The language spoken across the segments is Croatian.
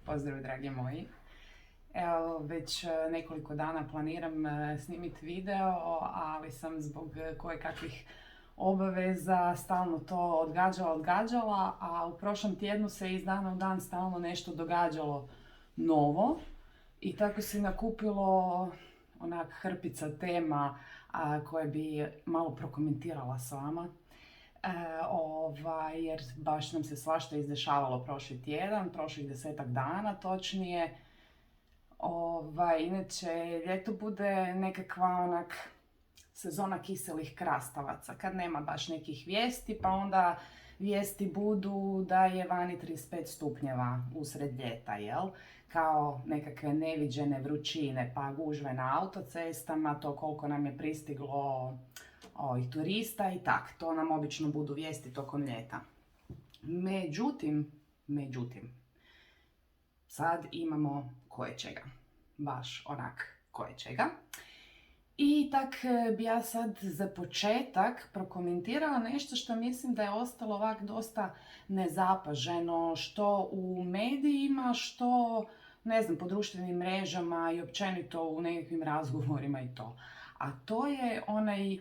Pozdrav dragi moji. Evo, već nekoliko dana planiram snimiti video, ali sam zbog kojekakvih obaveza stalno to odgađala, a u prošlom tjednu se iz dana u dan stalno nešto događalo novo i tako se nakupilo onak hrpica tema koje bi malo prokomentirala s vama. Jer baš nam se svašta izdešavalo prošli tjedan, prošlih 10 dana točnije. Inače, ljeto bude nekakva onak sezona kiselih krastavaca, kad nema baš nekih vijesti, pa onda vijesti budu da je vani 35 stupnjeva usred ljeta, jel? Kao nekakve neviđene vrućine, pa gužve na autocestama, to koliko nam je pristiglo i turista i tak. To nam obično budu vijesti tokom ljeta. Međutim, sad imamo koječega. Baš onak koječega. I tak bi ja sad za početak prokomentirala nešto što mislim da je ostalo ovak dosta nezapaženo, što u medijima, što ne znam, po društvenim mrežama i općenito u nekakvim razgovorima i to. A to je onaj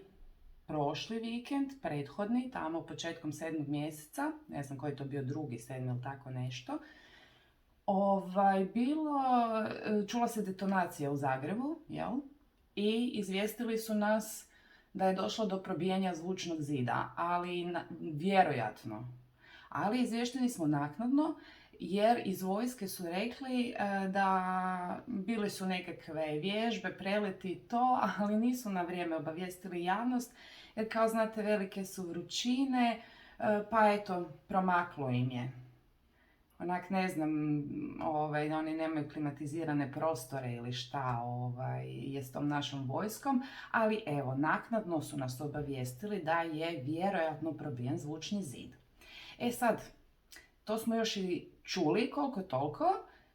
prošli vikend, prethodni, tamo početkom 7. mjeseca, ne znam koji je to bio, 2.7. ili tako nešto, čula se detonacija u Zagrebu, jel? I izvijestili su nas da je došlo do probijanja zvučnog zida, vjerojatno. Ali izvješteni smo naknadno, jer iz vojske su rekli da bile su nekakve vježbe, preleti i to, ali nisu na vrijeme obavijestili javnost, jer kao znate velike su vrućine, pa eto, promaklo im je. Onak ne znam, oni nemaju klimatizirane prostore ili šta je s tom našom vojskom, ali evo, naknadno su nas obavijestili da je vjerojatno probijen zvučni zid. E sad, to smo još i čuli koliko toliko,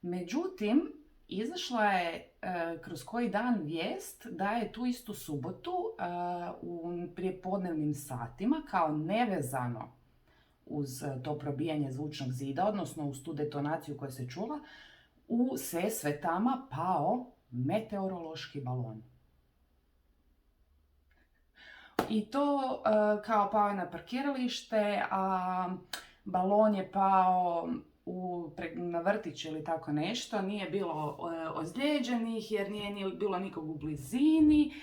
međutim, izašla je kroz koji dan vijest da je tu istu subotu u prijepodnevnim satima, kao nevezano uz to probijanje zvučnog zida, odnosno uz tu detonaciju koja se čula, u Sesvetama pao meteorološki balon. I to kao pao je na parkiralište, a balon je pao na vrtić ili tako nešto. Nije bilo ozlijeđenih jer nije bilo nikog u blizini,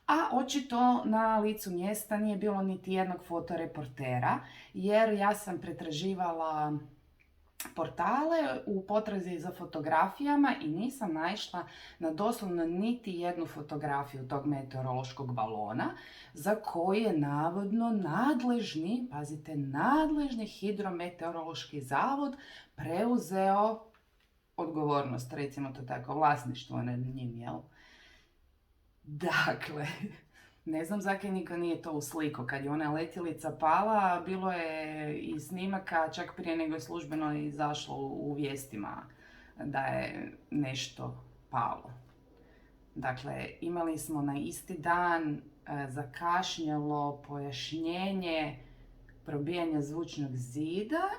a očito na licu mjesta nije bilo niti jednog fotoreportera, jer ja sam pretraživala portale u potrazi za fotografijama i nisam naišla na doslovno niti jednu fotografiju tog meteorološkog balona, za koji je navodno nadležni hidrometeorološki zavod preuzeo odgovornost, recimo to tako, vlasništvo nad njim, jel? Dakle, ne znam zakaj niko nije to usliko. Kad je ona letjelica pala, bilo je i snimaka čak prije nego je službeno izašlo u vijestima da je nešto palo. Dakle, imali smo na isti dan zakašnjelo pojašnjenje probijanja zvučnog zida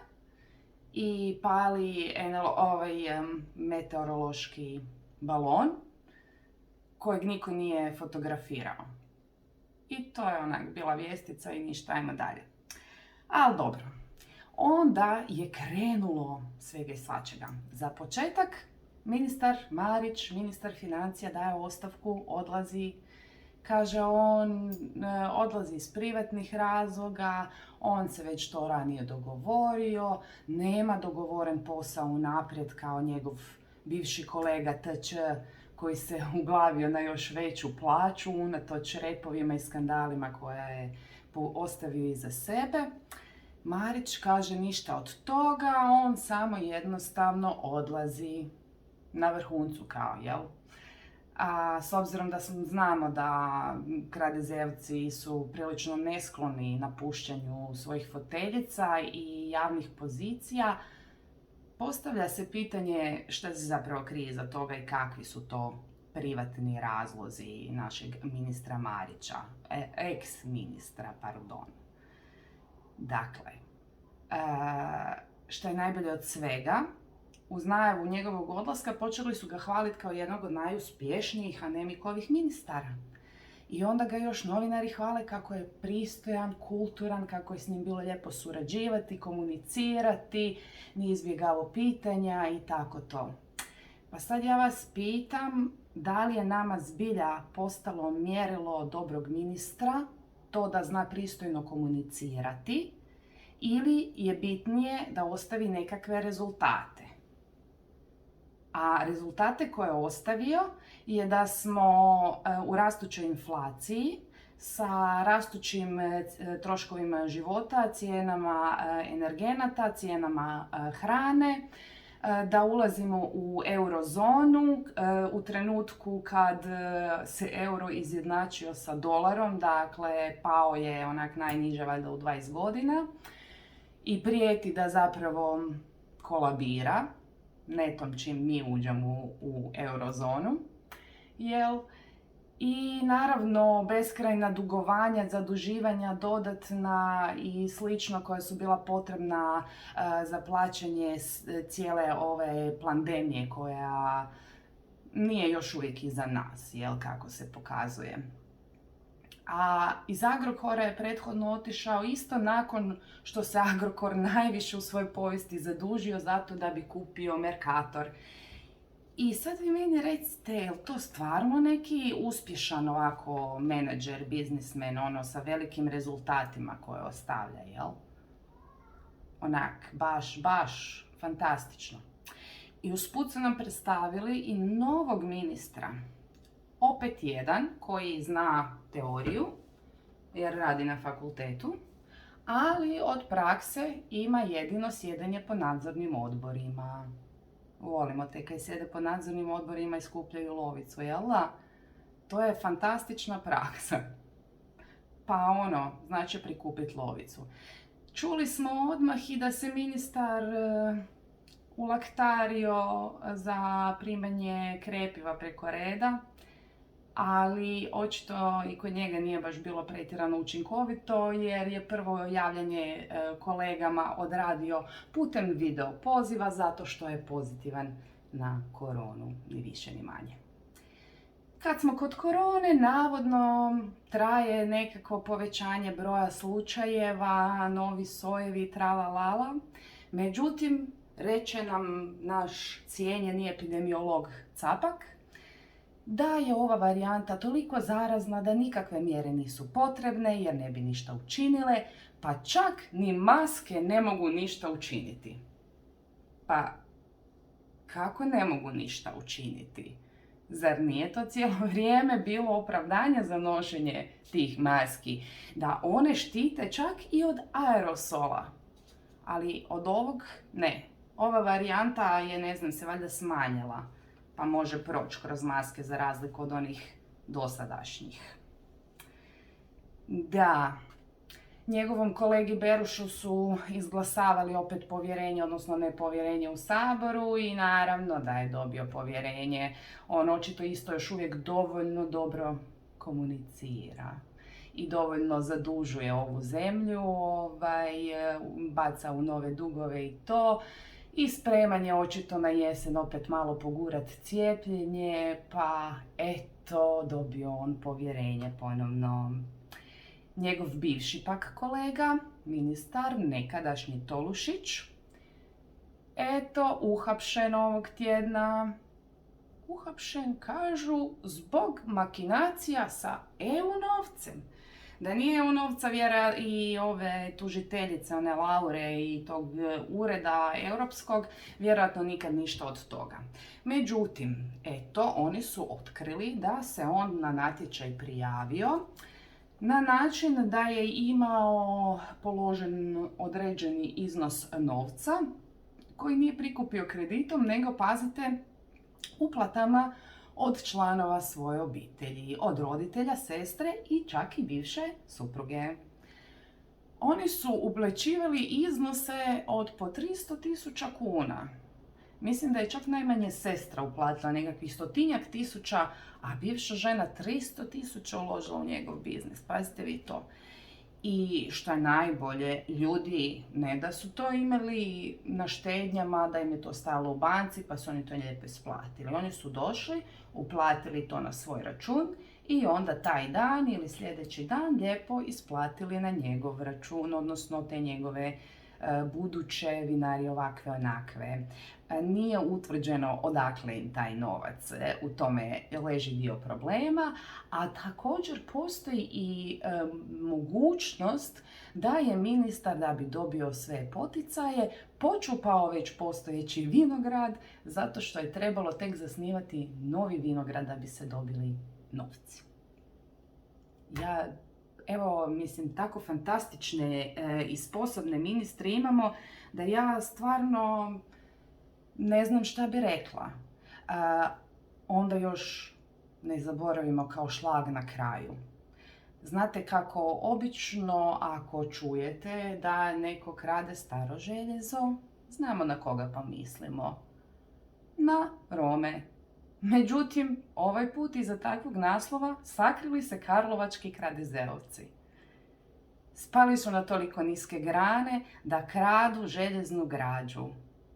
i pali meteorološki balon kojeg niko nije fotografirao. I to je onak bila vijestica i ništa, ajmo dalje. Ali dobro. Onda je krenulo svega i svačega. Za početak, ministar Marić, ministar financija, daje ostavku, odlazi. Kaže on, odlazi iz privatnih razloga, on se već to ranije dogovorio, nema dogovoren posao unaprijed kao njegov bivši kolega TČ, koji se uglavio na još veću plaću unatoč repovima i skandalima koje je ostavio iza sebe. Marić kaže ništa od toga, on samo jednostavno odlazi na vrhuncu kao, jel? A s obzirom da znamo da kradezevci su prilično neskloni napuštanju svojih foteljica i javnih pozicija, postavlja se pitanje šta se zapravo krije iza toga i kakvi su to privatni razlozi našeg ministra Marića, ex-ministra, pardon. Dakle, što je najbolje od svega, uz najavu njegovog odlaska počeli su ga hvaliti kao jednog od najuspješnijih Anemikovih ministara. I onda ga još novinari hvale kako je pristojan, kulturan, kako je s njim bilo lijepo surađivati, komunicirati, nije izbjegavao pitanja i tako to. Pa sad ja vas pitam, da li je nama zbilja postalo mjerilo dobrog ministra to da zna pristojno komunicirati ili je bitnije da ostavi nekakve rezultate? A rezultate koje je ostavio je da smo u rastućoj inflaciji sa rastućim troškovima života, cijenama energenata, cijenama hrane, da ulazimo u eurozonu u trenutku kad se euro izjednačio sa dolarom, dakle pao je onak najniže valjda u 20 godina i prijeti da zapravo kolabira netom čim mi uđemo u eurozonu. I naravno beskrajna dugovanja, zaduživanja dodatna i slično koja su bila potrebna za plaćanje cijele ove pandemije koja nije još uvijek iza nas, kako se pokazuje. A iz Agrokora je prethodno otišao isto nakon što se Agrokor najviše u svojoj povijesti zadužio zato da bi kupio Mercator. I sad vi meni recite, je li to stvarno neki uspješan ovako menadžer, biznismen, sa velikim rezultatima koje ostavlja, jel? Onak, baš fantastično. I usput su nam predstavili i novog ministra. Opet jedan koji zna teoriju, jer radi na fakultetu, ali od prakse ima jedino sjedenje po nadzornim odborima. Volimo te kaj sjede po nadzornim odborima i skupljaju lovicu, jel da? To je fantastična praksa. Pa znači prikupiti lovicu. Čuli smo odmah i da se ministar ulaktario za primanje krepiva preko reda, ali očito i kod njega nije baš bilo pretjerano učinkovito jer je prvo javljanje kolegama odradio putem video poziva zato što je pozitivan na koronu, ni više ni manje. Kad smo kod korone, navodno traje nekako povećanje broja slučajeva, novi sojevi, tralalala. Međutim, reče nam naš cijenjeni epidemiolog Capak da je ova varijanta toliko zarazna da nikakve mjere nisu potrebne jer ne bi ništa učinile, pa čak ni maske ne mogu ništa učiniti. Pa kako ne mogu ništa učiniti? Zar nije to cijelo vrijeme bilo opravdanje za nošenje tih maski? Da one štite čak i od aerosola. Ali od ovog ne. Ova varijanta je, se valjda smanjila. Pa može proći kroz maske za razliku od onih dosadašnjih. Da, njegovom kolegi Berušu su izglasavali opet povjerenje, odnosno nepovjerenje u Saboru i naravno da je dobio povjerenje. On očito isto još uvijek dovoljno dobro komunicira i dovoljno zadužuje ovu zemlju, baca u nove dugove i to. I spreman je očito na jesen opet malo pogurat cijepljenje, pa eto, dobio on povjerenje ponovno. Njegov bivši pak kolega, ministar, nekadašnji Tolušić, eto, uhapšen ovog tjedna. Uhapšen, kažu, zbog makinacija sa EU novcem. Da nije EU novca vjera i ove tužiteljice, one Laure i tog ureda europskog, vjerojatno nikad ništa od toga. Međutim, eto, oni su otkrili da se on na natječaj prijavio na način da je imao položen određeni iznos novca koji nije prikupio kreditom, nego, pazite, uplatama od članova svoje obitelji, od roditelja, sestre i čak i bivše supruge. Oni su uplaćivali iznose od po 300.000 kuna. Mislim da je čak najmanje sestra uplatila nekakvih 100.000, a bivša žena 300.000 uložila u njegov biznis. Pazite vi to. I što je najbolje, ljudi ne da su to imali na štednjama, da im je to stajalo u banci pa su oni to lijepo isplatili. Oni su došli, uplatili to na svoj račun i onda taj dan ili sljedeći dan lijepo isplatili na njegov račun, odnosno te njegove buduće vinarije ovakve onakve. Nije utvrđeno odakle im taj novac, u tome leži dio problema, a također postoji i mogućnost da je ministar, da bi dobio sve poticaje, počupao već postojeći vinograd zato što je trebalo tek zasnivati novi vinograd da bi se dobili novci. Mislim, tako fantastične i sposobne ministre imamo da ja stvarno ne znam šta bi rekla. Onda još ne zaboravimo kao šlag na kraju. Znate kako obično ako čujete da neko krade staro željezo, znamo na koga pomislimo. Na Rome. Međutim, ovaj put iza takvog naslova sakrili se karlovački kradezeovci. Spali su na toliko niske grane da kradu željeznu građu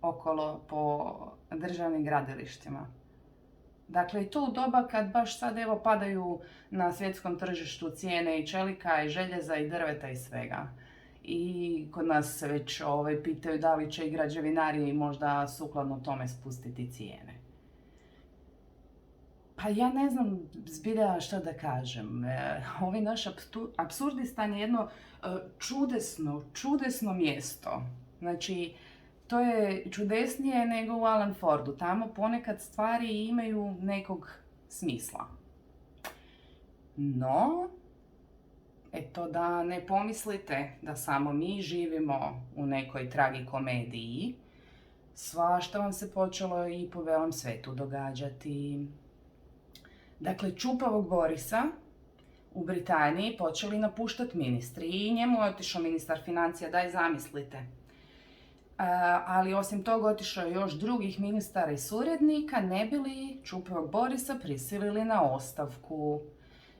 okolo po državnim gradilištima. Dakle, i to u doba kad baš sad padaju na svjetskom tržištu cijene i čelika i željeza i drveta i svega. I kod nas se već pitaju da li će i građevinari možda sukladno tome spustiti cijene. Pa ja ne znam zbilja šta da kažem. Ovaj naš Apsurdistan je jedno čudesno mjesto. Znači, to je čudesnije nego u Alan Fordu. Tamo ponekad stvari imaju nekog smisla. No, eto da ne pomislite da samo mi živimo u nekoj tragikomediji. Svašta vam se počelo i po belom svetu događati. Dakle, čupavog Borisa u Britaniji počeli napuštati ministri i njemu je otišao ministar financija, daj zamislite. Ali osim toga otišao je još drugih ministara i suradnika, ne bi li čupavog Borisa prisilili na ostavku.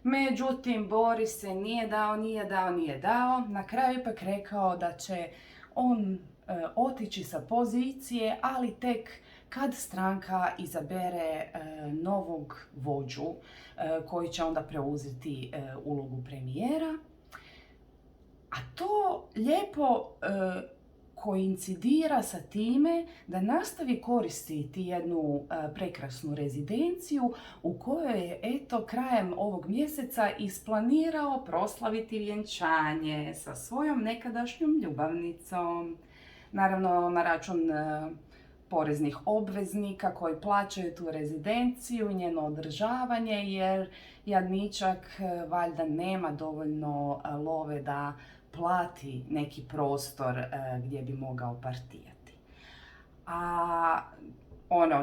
Međutim, Boris se nije dao, na kraju ipak rekao da će on otići sa pozicije, ali tek kad stranka izabere novog vođu koji će onda preuzeti ulogu premijera. A to lijepo koincidira sa time da nastavi koristiti jednu prekrasnu rezidenciju u kojoj je krajem ovog mjeseca isplanirao proslaviti vjenčanje sa svojom nekadašnjom ljubavnicom. Naravno, na račun poreznih obveznika koji plaćaju tu rezidenciju i njeno održavanje, jer jadničak valjda nema dovoljno love da plati neki prostor gdje bi mogao partijati. A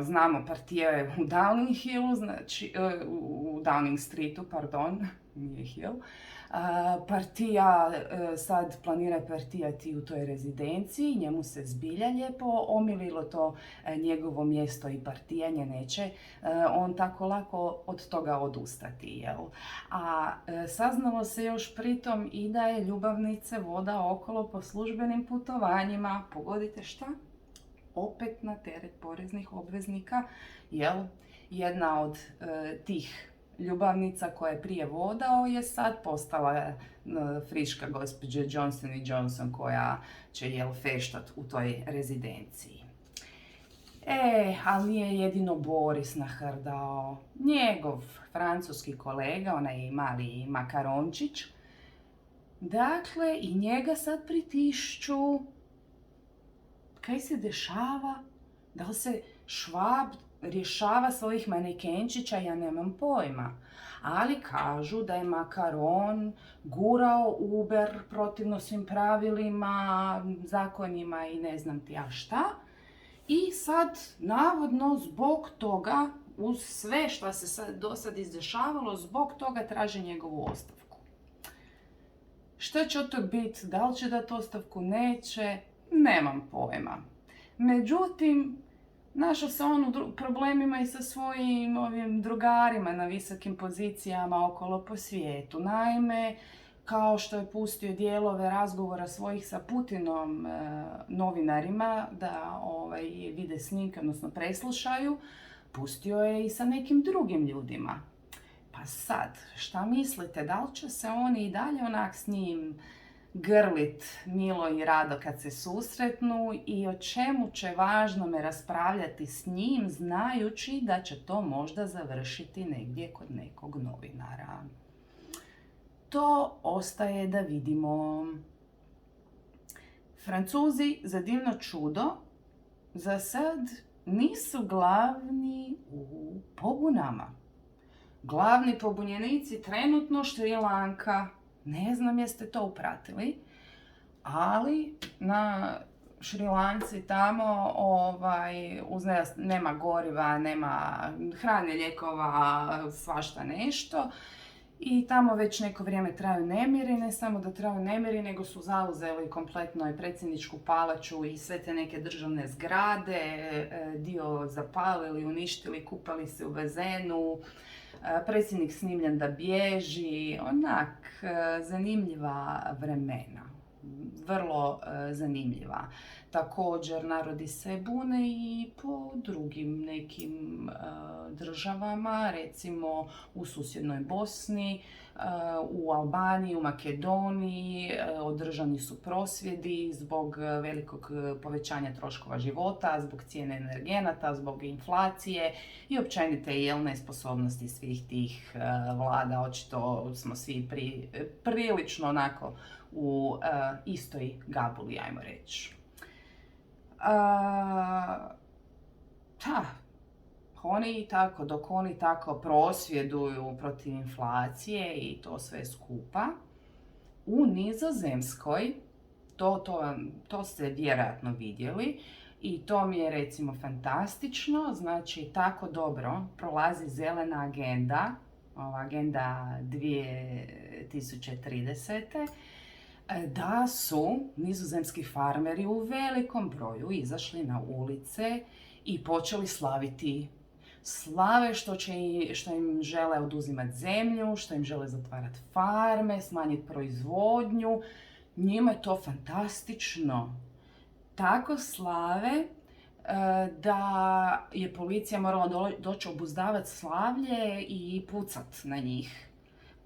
znamo, partija je u Downing Hillu, znači u Downing Streetu, nije Hill. Partija sad planira partijati u toj rezidenciji, njemu se zbilja lijepo omililo to njegovo mjesto i partijanje, neće on tako lako od toga odustati, jel? A saznalo se još pritom i da je ljubavnice voda okolo po službenim putovanjima, pogodite šta? Opet na teret poreznih obveznika, jel? Jedna od tih ljubavnica koja je prije vodao je sad postala friška gospođa Johnson & Johnson koja će feštat u toj rezidenciji. Ali nije jedino Boris nahrdao. Njegov francuski kolega, onaj mali makarončić, dakle i njega sad pritišću. Kaj se dešava? Da li se Švab rješava svojih manekenčića, ja nemam pojma. Ali kažu da je Macron gurao Uber protivno svim pravilima, zakonima i ne znam ti ja šta. I sad, navodno, zbog toga, uz sve što se do sad izdešavalo, zbog toga traže njegovu ostavku. Što će od tog biti? Da li će dati ostavku? Neće? Nemam pojma. Međutim, našao se on u problemima i sa svojim drugarima na visokim pozicijama okolo po svijetu. Naime, kao što je pustio dijelove razgovora svojih sa Putinom novinarima da vide snimke, odnosno preslušaju, pustio je i sa nekim drugim ljudima. Pa sad, šta mislite, da li će se oni i dalje onak s njim grlit milo i rado kad se susretnu i o čemu će važno me raspravljati s njim, znajući da će to možda završiti negdje kod nekog novinara? To ostaje da vidimo. Francuzi, za divno čudo, za sad nisu glavni u pobunama. Glavni pobunjenici trenutno Šrilanka. Ne znam jeste to upratili, ali na Šrilanci tamo nema goriva, nema hrane, lijekova, svašta nešto. I tamo već neko vrijeme traju nemiri, ne samo da traju nemiri, nego su zauzeli kompletno i predsjedničku palaču i sve te neke državne zgrade, dio zapalili, uništili, kupali se u bazenu. Predsjednik snimljen da bježi, onak zanimljiva vremena, vrlo zanimljiva. Također narodi se bune i po drugim nekim državama, recimo u susjednoj Bosni, u Albaniji, u Makedoniji održani su prosvjedi zbog velikog povećanja troškova života, zbog cijene energenata, zbog inflacije i općenite nesposobnosti svih tih vlada. Očito smo svi prilično onako u istoj gabuli, ajmo reći. Dok oni tako prosvjeduju protiv inflacije i to sve skupa, u Nizozemskoj, to ste vjerojatno vidjeli i to mi je recimo fantastično, znači tako dobro prolazi zelena agenda, ova agenda 2030. Da su nizozemski farmeri u velikom broju izašli na ulice i počeli slaviti. Slave što im žele oduzimati zemlju, što im žele zatvarati farme, smanjiti proizvodnju. Njima je to fantastično. Tako slave da je policija morala doći obuzdavati slavlje i pucat na njih.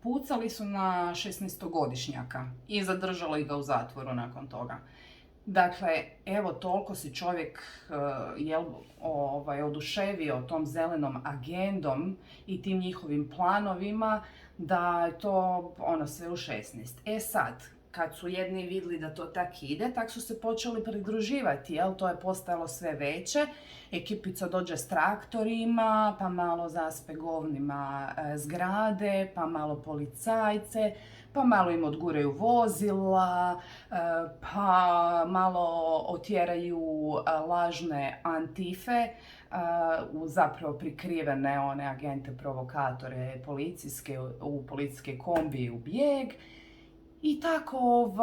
Pucali su na 16-godišnjaka i zadržali ga u zatvoru nakon toga. Dakle, evo toliko se čovjek oduševio tom zelenom agendom i tim njihovim planovima da je to sve u 16. Sad, kad su jedni vidjeli da to tak ide, tak su se počeli pridruživati, to je postajalo sve veće. Ekipica dođe s traktorima, pa malo zaspe govnima zgrade, pa malo policajce, pa malo im odguraju vozila, pa malo otjeraju lažne antife, zapravo prikrivene one agente provokatore policijske u policijske kombije u bijeg. I tako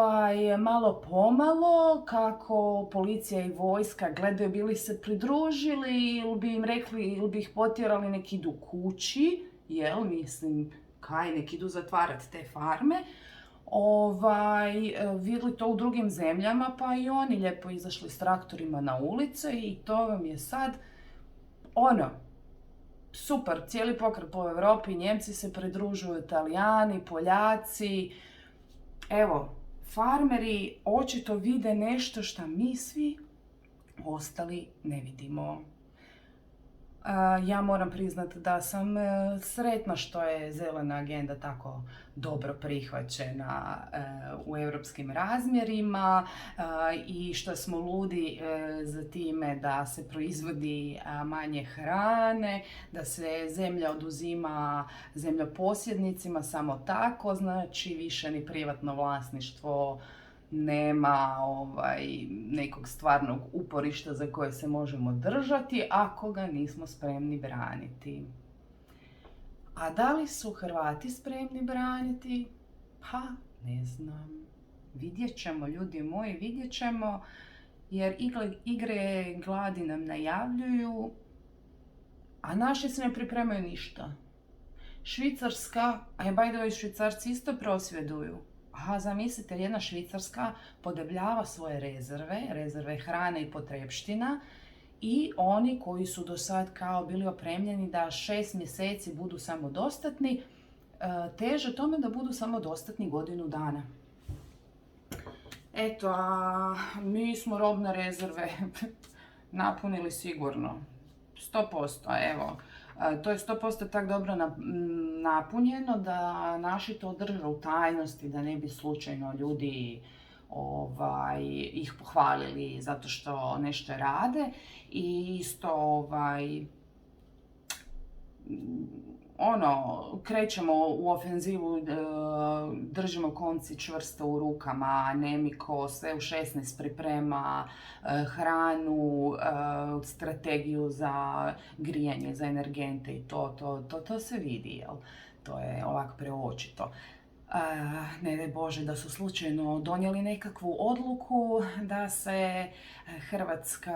malo pomalo, kako policija i vojska gledaju bi li se pridružili ili bi im rekli ili bi ih potjerali nek idu kući, nek idu zatvarati te farme. Vidjeli to u drugim zemljama, pa i oni lijepo izašli s traktorima na ulice i to vam je sad super, cijeli pokret po Europi, Njemci se pridružuju, Italijani, Poljaci. Evo, farmeri očito vide nešto što mi svi ostali ne vidimo. Ja moram priznati da sam sretna što je zelena agenda tako dobro prihvaćena u europskim razmjerima i što smo ludi za time da se proizvodi manje hrane, da se zemlja oduzima zemljoposjednicima samo tako, znači više ni privatno vlasništvo nema nekog stvarnog uporišta za koje se možemo držati ako ga nismo spremni braniti. A da li su Hrvati spremni braniti? Pa, ne znam. Vidjet ćemo, ljudi moji, vidjet ćemo, jer igre gladi nam najavljuju, a naši se ne pripremaju ništa. Švicarska, by the way, Švicarci isto prosvjeduju, A zamislite, jedna Švicarska podebljava svoje rezerve hrane i potrepština, i oni koji su do sad kao bili opremljeni da 6 mjeseci budu samodostatni, teže tome da budu samodostatni godinu dana. Eto, a mi smo robne rezerve napunili sigurno. 100%, evo. To je 100% tak dobro napunjeno da naši to drže u tajnosti, da ne bi slučajno ljudi ih pohvalili zato što nešto rade. I isto krećemo u ofenzivu, držimo konci čvrsto u rukama, Nemiko sve u 16 priprema, hranu, strategiju za grijanje, za energente i to se vidi, jel? To je ovako preočito. Ne daj Bože da su slučajno donijeli nekakvu odluku da se hrvatsko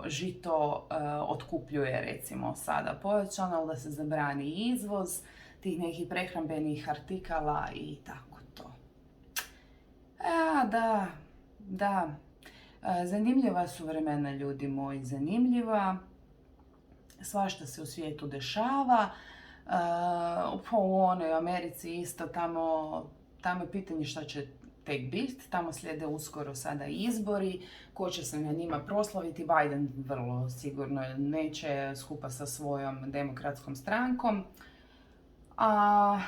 žito otkupljuje, recimo sada povećano, ali da se zabrani izvoz tih nekih prehrambenih artikala i tako to. Da. Zanimljiva su vremena, ljudi moji, zanimljiva. Svašta se u svijetu dešava. U onoj Americi isto, tamo je pitanje šta će tek biti, tamo slijede uskoro sada izbori, ko će se na njima proslaviti. Biden vrlo sigurno neće, skupa sa svojom demokratskom strankom. A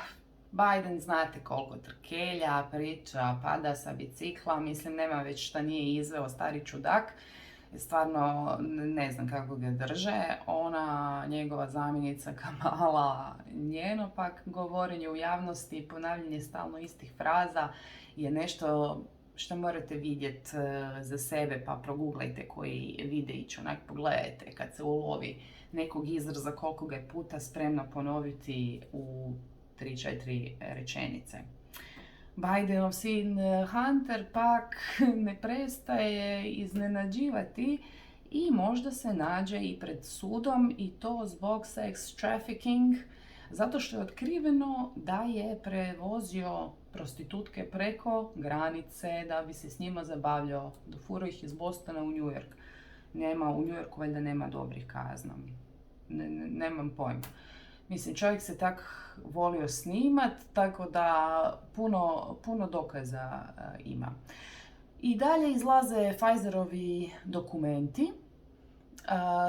Biden, znate koliko trkelja, priča, pada sa bicikla, mislim nema već šta nije izveo, stari čudak. Stvarno ne znam kako ga drže. Ona, njegova zamjenica Kamala, njeno pak govorenje u javnosti i ponavljanje stalno istih fraza je nešto što morate vidjeti za sebe, pa proguglajte koji videić, onak pogledajte kad se ulovi nekog izraza koliko ga je puta spremno ponoviti u 3-4 rečenice. Bidenov sin Hunter pak ne prestaje iznenađivati i možda se nađe i pred sudom, i to zbog sex trafficking, zato što je otkriveno da je prevozio prostitutke preko granice da bi se s njima zabavljao. Dofurao ih iz Bostona u New York. U New Yorku valjda nema dobrih kazna. Nemam pojma. Mislim, čovjek se tak volio snimat, tako da puno dokaza ima. I dalje izlaze Pfizerovi dokumenti.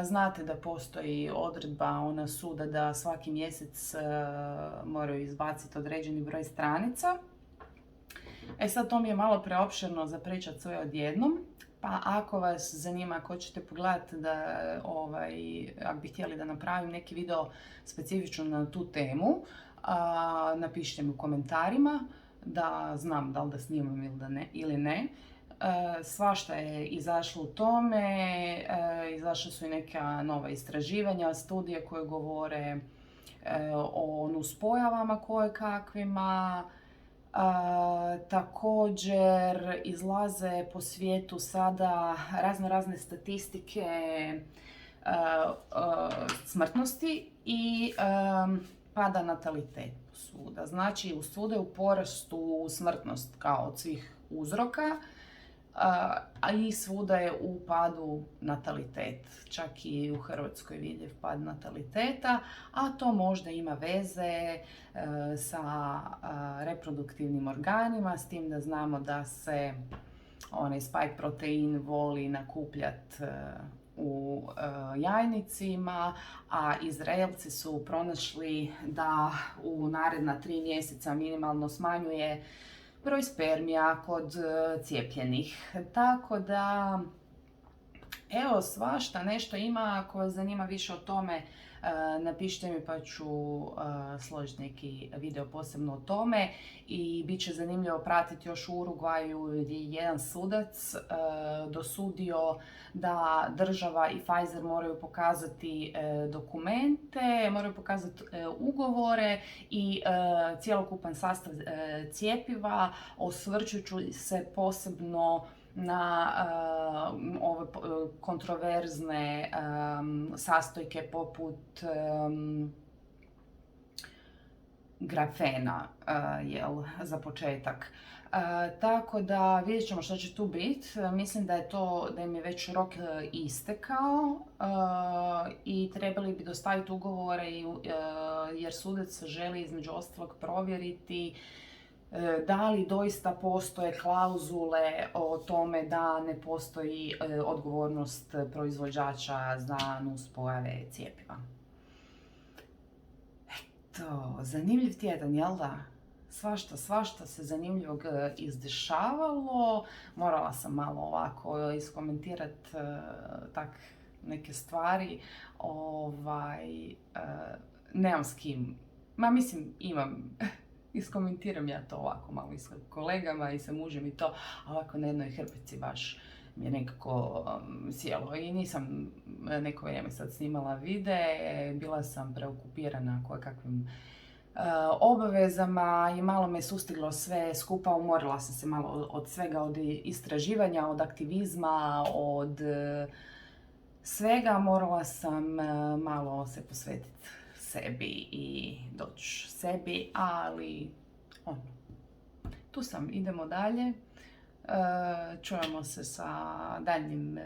Znate da postoji odredba ona suda da svaki mjesec moraju izbaciti određeni broj stranica. Sad to mi je malo preopširno za pričat sve odjednom. Pa ako vas zanima, ako ćete pogledati da, ako bi htjeli da napravim neki video specifično na tu temu, napišite mi u komentarima da znam da li da snimam ili ne. Svašta je izašlo u tome, izašle su i neka nova istraživanja, studije koje govore o nuspojavama kojekakvima. Također izlaze po svijetu sada razne statistike smrtnosti i pada natalitet svuda. Znači, svuda je u porastu smrtnost kao od svih uzroka, a i svuda je u padu natalitet. Čak i u Hrvatskoj vidljiv pad nataliteta, a to možda ima veze sa reproduktivnim organima, s tim da znamo da se onaj spike protein voli nakupljati u jajnicima, a Izraelci su pronašli da u naredna 3 mjeseca minimalno smanjuje broj spermija kod cijepljenih. Tako da, evo, svašta nešto ima. Ako vas zanima više o tome, napišite mi pa ću složiti neki video posebno o tome. I bit će zanimljivo pratiti još u Urugvaju gdje je jedan sudac dosudio da država i Pfizer moraju pokazati dokumente, moraju pokazati ugovore i cjelokupan sastav cjepiva, osvrćući se posebno na ove kontroverzne sastojke poput grafena, za početak. Tako da vidjet ćemo što će tu biti. Mislim da im je već rok istekao i trebali bi dostaviti ugovore jer sudac želi između ostalog provjeriti da li doista postoje klauzule o tome da ne postoji odgovornost proizvođača za nuspojave cjepiva. Eto, zanimljiv tjedan, jel da? Svašta se zanimljivog izdešavalo. Morala sam malo ovako iskomentirati tak neke stvari. Nemam s kim. Mislim, imam. Iskomentiram ja to ovako malo i s kolegama i sa mužem i to. A ovako na jednoj hrpici baš mi je nekako sjelo. I nisam neko vrijeme sad snimala videe. Bila sam preokupirana kojekakvim obavezama i malo me sustiglo sve skupa, umorila sam se malo od svega, od istraživanja, od aktivizma, od svega. Morala sam malo se posvetiti sebi i doći sebi, ali tu sam, idemo dalje. Čujemo se sa daljnjim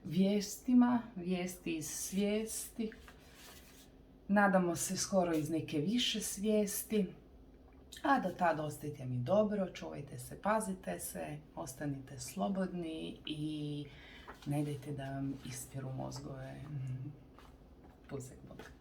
vijestima, vijesti iz svijesti. Nadamo se skoro iz neke više svijesti. A do tada ostajte mi dobro, čuvajte se, pazite se, ostanite slobodni i ne dajte da vam ispiru mozgove. Puzek, bok.